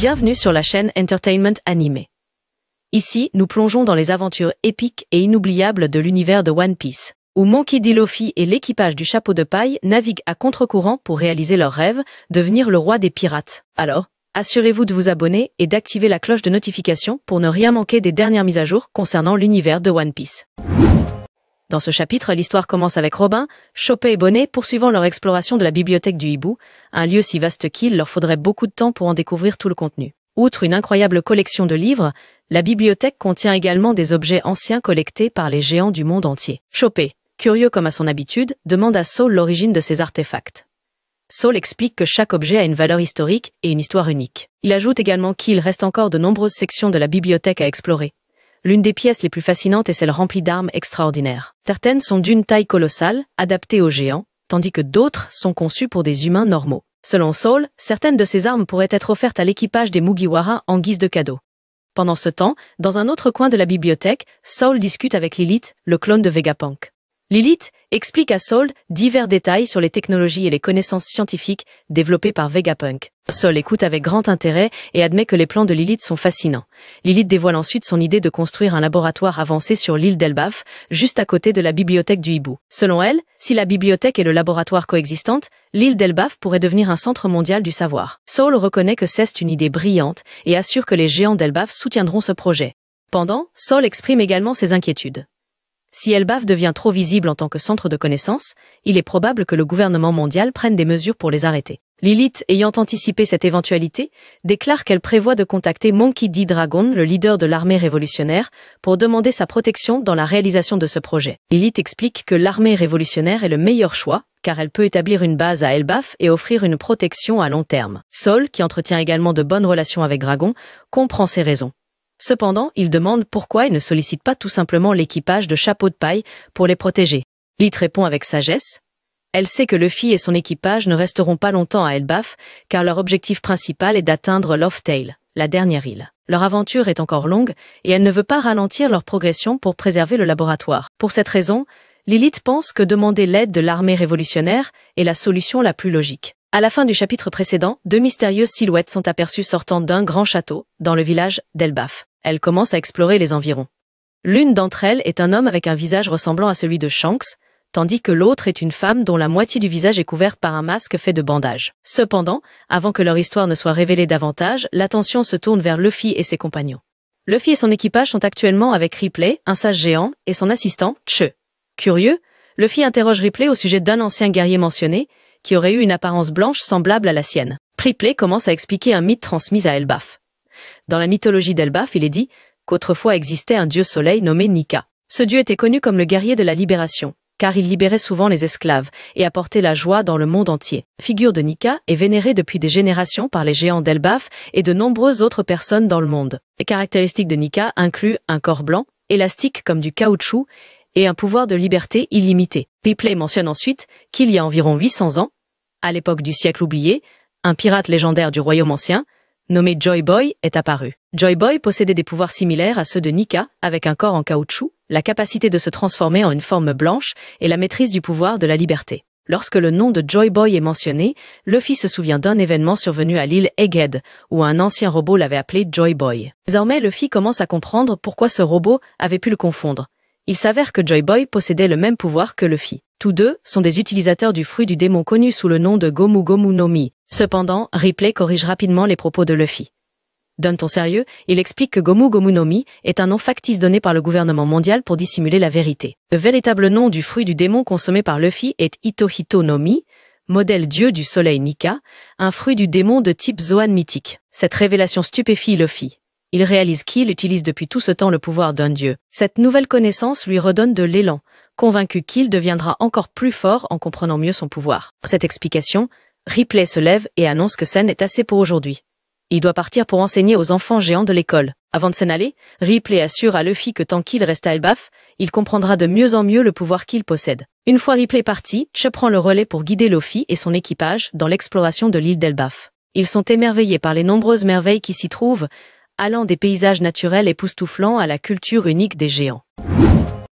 Bienvenue sur la chaîne Entertainment Animé. Ici, nous plongeons dans les aventures épiques et inoubliables de l'univers de One Piece, où Monkey D. Luffy et l'équipage du chapeau de paille naviguent à contre-courant pour réaliser leur rêve, devenir le roi des pirates. Alors, assurez-vous de vous abonner et d'activer la cloche de notification pour ne rien manquer des dernières mises à jour concernant l'univers de One Piece. Dans ce chapitre, l'histoire commence avec Robin, Chopper et Bonnet poursuivant leur exploration de la bibliothèque du hibou, un lieu si vaste qu'il leur faudrait beaucoup de temps pour en découvrir tout le contenu. Outre une incroyable collection de livres, la bibliothèque contient également des objets anciens collectés par les géants du monde entier. Chopper, curieux comme à son habitude, demande à Saul l'origine de ces artefacts. Saul explique que chaque objet a une valeur historique et une histoire unique. Il ajoute également qu'il reste encore de nombreuses sections de la bibliothèque à explorer. L'une des pièces les plus fascinantes est celle remplie d'armes extraordinaires. Certaines sont d'une taille colossale, adaptées aux géants, tandis que d'autres sont conçues pour des humains normaux. Selon Saul, certaines de ces armes pourraient être offertes à l'équipage des Mugiwara en guise de cadeau. Pendant ce temps, dans un autre coin de la bibliothèque, Saul discute avec Lilith, le clone de Vegapunk. Lilith explique à Saul divers détails sur les technologies et les connaissances scientifiques développées par Vegapunk. Saul écoute avec grand intérêt et admet que les plans de Lilith sont fascinants. Lilith dévoile ensuite son idée de construire un laboratoire avancé sur l'île d'Elbaf, juste à côté de la bibliothèque du hibou. Selon elle, si la bibliothèque et le laboratoire coexistent, l'île d'Elbaf pourrait devenir un centre mondial du savoir. Saul reconnaît que c'est une idée brillante et assure que les géants d'Elbaf soutiendront ce projet. Pendant, Saul exprime également ses inquiétudes. Si Elbaf devient trop visible en tant que centre de connaissances, il est probable que le gouvernement mondial prenne des mesures pour les arrêter. Lilith, ayant anticipé cette éventualité, déclare qu'elle prévoit de contacter Monkey D. Dragon, le leader de l'armée révolutionnaire, pour demander sa protection dans la réalisation de ce projet. Lilith explique que l'armée révolutionnaire est le meilleur choix, car elle peut établir une base à Elbaf et offrir une protection à long terme. Saul, qui entretient également de bonnes relations avec Dragon, comprend ces raisons. Cependant, il demande pourquoi il ne sollicite pas tout simplement l'équipage de chapeau de paille pour les protéger. Lilith répond avec sagesse. Elle sait que Luffy et son équipage ne resteront pas longtemps à Elbaf, car leur objectif principal est d'atteindre Laugh Tale, la dernière île. Leur aventure est encore longue, et elle ne veut pas ralentir leur progression pour préserver le laboratoire. Pour cette raison, Lilith pense que demander l'aide de l'armée révolutionnaire est la solution la plus logique. À la fin du chapitre précédent, deux mystérieuses silhouettes sont aperçues sortant d'un grand château, dans le village d'Elbaf. Elles commencent à explorer les environs. L'une d'entre elles est un homme avec un visage ressemblant à celui de Shanks, tandis que l'autre est une femme dont la moitié du visage est couverte par un masque fait de bandages. Cependant, avant que leur histoire ne soit révélée davantage, l'attention se tourne vers Luffy et ses compagnons. Luffy et son équipage sont actuellement avec Ripley, un sage géant, et son assistant, Tche. Curieux, Luffy interroge Ripley au sujet d'un ancien guerrier mentionné, qui aurait eu une apparence blanche semblable à la sienne. Ripley commence à expliquer un mythe transmis à Elbaf. Dans la mythologie d'Elbaf, il est dit qu'autrefois existait un dieu soleil nommé Nika. Ce dieu était connu comme le guerrier de la libération, car il libérait souvent les esclaves et apportait la joie dans le monde entier. La figure de Nika est vénérée depuis des générations par les géants d'Elbaf et de nombreuses autres personnes dans le monde. Les caractéristiques de Nika incluent un corps blanc, élastique comme du caoutchouc, et un pouvoir de liberté illimité. Ripley mentionne ensuite qu'il y a environ 800 ans, à l'époque du siècle oublié, un pirate légendaire du royaume ancien, nommé Joy Boy, est apparu. Joy Boy possédait des pouvoirs similaires à ceux de Nika, avec un corps en caoutchouc, la capacité de se transformer en une forme blanche et la maîtrise du pouvoir de la liberté. Lorsque le nom de Joy Boy est mentionné, Luffy se souvient d'un événement survenu à l'île Egghead, où un ancien robot l'avait appelé Joy Boy. Désormais, Luffy commence à comprendre pourquoi ce robot avait pu le confondre. Il s'avère que Joy Boy possédait le même pouvoir que Luffy. Tous deux sont des utilisateurs du fruit du démon connu sous le nom de Gomu Gomu no Mi. Cependant, Ripley corrige rapidement les propos de Luffy. D'un ton sérieux, il explique que Gomu Gomu no Mi est un nom factice donné par le gouvernement mondial pour dissimuler la vérité. Le véritable nom du fruit du démon consommé par Luffy est Itohito no Mi, modèle dieu du soleil Nika, un fruit du démon de type Zoan mythique. Cette révélation stupéfie Luffy. Il réalise qu'il utilise depuis tout ce temps le pouvoir d'un dieu. Cette nouvelle connaissance lui redonne de l'élan, convaincu qu'il deviendra encore plus fort en comprenant mieux son pouvoir. Pour cette explication, Ripley se lève et annonce que Sen est assez pour aujourd'hui. Il doit partir pour enseigner aux enfants géants de l'école. Avant de s'en aller, Ripley assure à Luffy que tant qu'il reste à Elbaf, il comprendra de mieux en mieux le pouvoir qu'il possède. Une fois Ripley parti, Tche prend le relais pour guider Luffy et son équipage dans l'exploration de l'île d'Elbaf. Ils sont émerveillés par les nombreuses merveilles qui s'y trouvent, allant des paysages naturels époustouflants à la culture unique des géants.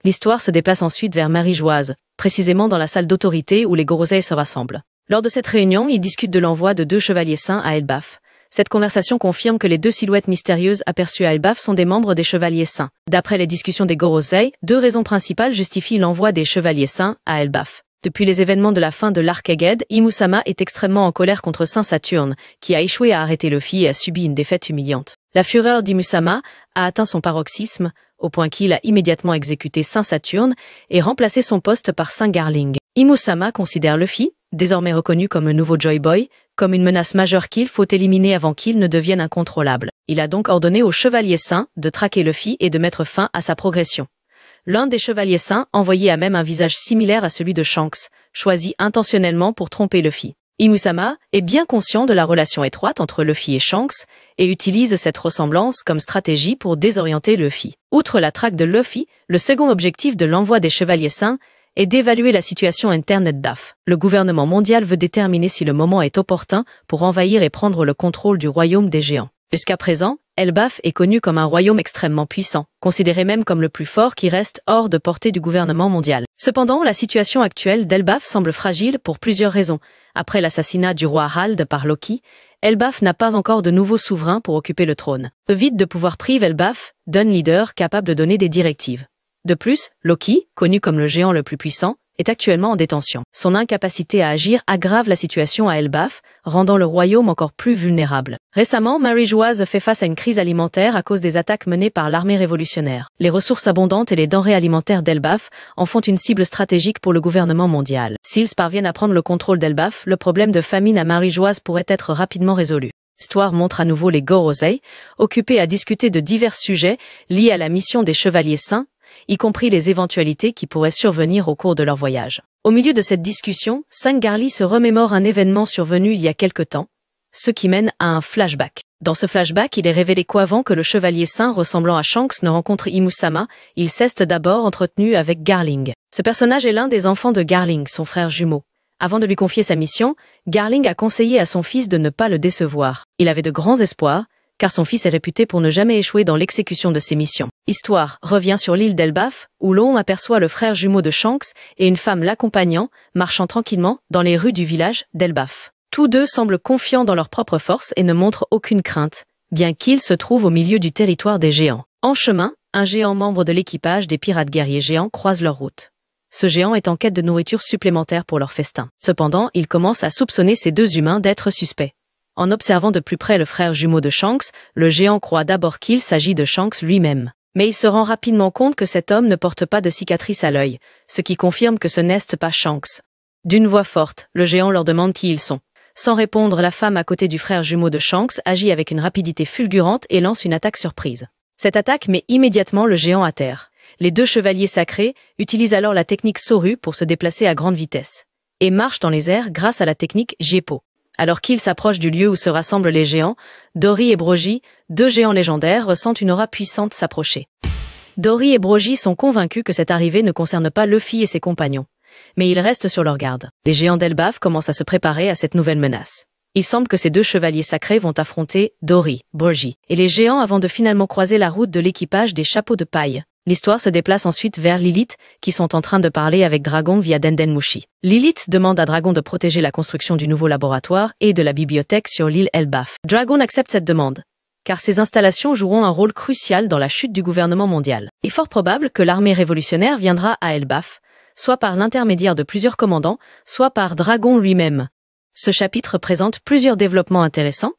L'histoire se déplace ensuite vers Marie-Joise, précisément dans la salle d'autorité où les Gorosei se rassemblent. Lors de cette réunion, ils discutent de l'envoi de 2 chevaliers saints à Elbaf, Cette conversation confirme que les deux silhouettes mystérieuses aperçues à Elbaf sont des membres des Chevaliers Saints. D'après les discussions des Gorosei, deux raisons principales justifient l'envoi des Chevaliers Saints à Elbaf. Depuis les événements de la fin de l'arc Eged, Imusama est extrêmement en colère contre Saint Saturne, qui a échoué à arrêter Luffy et a subi une défaite humiliante. La fureur d'Imusama a atteint son paroxysme, au point qu'il a immédiatement exécuté Saint Saturne et remplacé son poste par Saint Garling. Imusama considère Luffy, désormais reconnu comme un nouveau Joy Boy, comme une menace majeure qu'il faut éliminer avant qu'il ne devienne incontrôlable. Il a donc ordonné aux Chevaliers Saints de traquer Luffy et de mettre fin à sa progression. L'un des Chevaliers Saints envoyait à même un visage similaire à celui de Shanks, choisi intentionnellement pour tromper Luffy. Imusama est bien conscient de la relation étroite entre Luffy et Shanks et utilise cette ressemblance comme stratégie pour désorienter Luffy. Outre la traque de Luffy, le second objectif de l'envoi des Chevaliers Saints est d'évaluer la situation interne d'Elbaf. Le gouvernement mondial veut déterminer si le moment est opportun pour envahir et prendre le contrôle du royaume des géants. Jusqu'à présent, Elbaf est connu comme un royaume extrêmement puissant, considéré même comme le plus fort qui reste hors de portée du gouvernement mondial. Cependant, la situation actuelle d'Elbaf semble fragile pour plusieurs raisons. Après l'assassinat du roi Harald par Loki, Elbaf n'a pas encore de nouveau souverain pour occuper le trône. Le vide de pouvoir prive Elbaf d'un leader capable de donner des directives. De plus, Loki, connu comme le géant le plus puissant, est actuellement en détention. Son incapacité à agir aggrave la situation à Elbaf, rendant le royaume encore plus vulnérable. Récemment, Marie-Joise fait face à une crise alimentaire à cause des attaques menées par l'armée révolutionnaire. Les ressources abondantes et les denrées alimentaires d'Elbaf en font une cible stratégique pour le gouvernement mondial. S'ils parviennent à prendre le contrôle d'Elbaf, le problème de famine à Marie-Joise pourrait être rapidement résolu. L'histoire montre à nouveau les Gorosei, occupés à discuter de divers sujets liés à la mission des Chevaliers Saints, y compris les éventualités qui pourraient survenir au cours de leur voyage. Au milieu de cette discussion, Sangarli se remémore un événement survenu il y a quelque temps, ce qui mène à un flashback. Dans ce flashback, il est révélé qu'avant que le Chevalier Saint ressemblant à Shanks ne rencontre Imusama, il s'est d'abord entretenu avec Garling. Ce personnage est l'un des enfants de Garling, son frère jumeau. Avant de lui confier sa mission, Garling a conseillé à son fils de ne pas le décevoir. Il avait de grands espoirs, car son fils est réputé pour ne jamais échouer dans l'exécution de ses missions. Histoire revient sur l'île d'Elbaf, où l'on aperçoit le frère jumeau de Shanks et une femme l'accompagnant, marchant tranquillement dans les rues du village d'Elbaf. Tous deux semblent confiants dans leur propre force et ne montrent aucune crainte, bien qu'ils se trouvent au milieu du territoire des géants. En chemin, un géant membre de l'équipage des pirates guerriers géants croise leur route. Ce géant est en quête de nourriture supplémentaire pour leur festin. Cependant, il commence à soupçonner ces deux humains d'être suspects. En observant de plus près le frère jumeau de Shanks, le géant croit d'abord qu'il s'agit de Shanks lui-même. Mais il se rend rapidement compte que cet homme ne porte pas de cicatrice à l'œil, ce qui confirme que ce n'est pas Shanks. D'une voix forte, le géant leur demande qui ils sont. Sans répondre, la femme à côté du frère jumeau de Shanks agit avec une rapidité fulgurante et lance une attaque surprise. Cette attaque met immédiatement le géant à terre. Les deux chevaliers sacrés utilisent alors la technique Soru pour se déplacer à grande vitesse, et marchent dans les airs grâce à la technique Jeppo. Alors qu'ils s'approchent du lieu où se rassemblent les géants, Dory et Brogy, deux géants légendaires, ressentent une aura puissante s'approcher. Dory et Brogy sont convaincus que cette arrivée ne concerne pas Luffy et ses compagnons, mais ils restent sur leur garde. Les géants d'Elbaf commencent à se préparer à cette nouvelle menace. Il semble que ces deux chevaliers sacrés vont affronter Dory, Brogy et les géants avant de finalement croiser la route de l'équipage des chapeaux de paille. L'histoire se déplace ensuite vers Lilith, qui sont en train de parler avec Dragon via Denden Mushi. Lilith demande à Dragon de protéger la construction du nouveau laboratoire et de la bibliothèque sur l'île Elbaf. Dragon accepte cette demande, car ces installations joueront un rôle crucial dans la chute du gouvernement mondial. Il est fort probable que l'armée révolutionnaire viendra à Elbaf, soit par l'intermédiaire de plusieurs commandants, soit par Dragon lui-même. Ce chapitre présente plusieurs développements intéressants,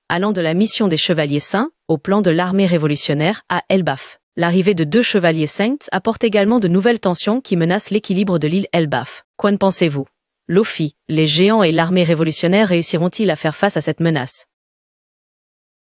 allant de la mission des Chevaliers Saints au plan de l'armée révolutionnaire à Elbaf. L'arrivée de deux chevaliers saints apporte également de nouvelles tensions qui menacent l'équilibre de l'île Elbaf. Qu'en pensez-vous? Luffy, les géants et l'armée révolutionnaire réussiront-ils à faire face à cette menace?